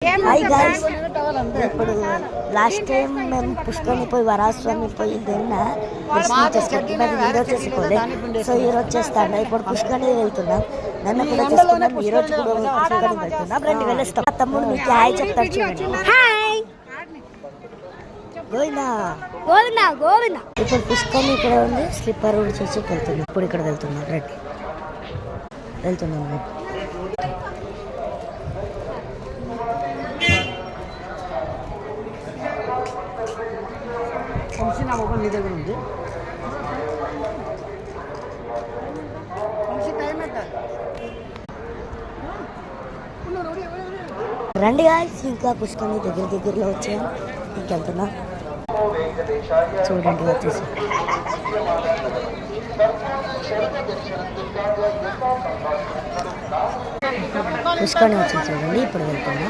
Hi guys, ఇప్పుడు last time మేము పుష్కర్ని పోయి వరాస్వామి పోయి దర్శనం చేసుకుంటున్నాం. ఈరోజు చేసుకోలే, సో ఈరోజు చేస్తాను. ఇప్పుడు పుష్కర్ని వెళ్తున్నాం. నన్ను కూడా చేసుకున్నాం. ఈరోజు కూడా పుష్కర్ని వెళ్తున్నాం. రెండు వెళ్ళొస్తాం. తమ్ముడు మీకు హాయ్ చెప్తాడు, చూడండి. హాయ్ గోవిందా గోవిందా గోవిందా. ఇప్పుడు పుష్కర్ని ఇక్కడ ఉంది. స్లిప్పర్ రోడ్ చూసి వెళ్తున్నాం. ఇప్పుడు ఇక్కడ వెళ్తున్నాం. రెడ్డి వెళ్తున్నాం. నా మొబైల్ నీ దగ్గర ఉంది. రండి గాయ్స్, ఇంకా పుష్కర్ని దగ్గరలో వచ్చాము. ఇంకెళ్తున్నా, చూడండి వచ్చేసి పుష్కర్ని వచ్చేసి చూడండి. ఇప్పుడు వెళ్తున్నా.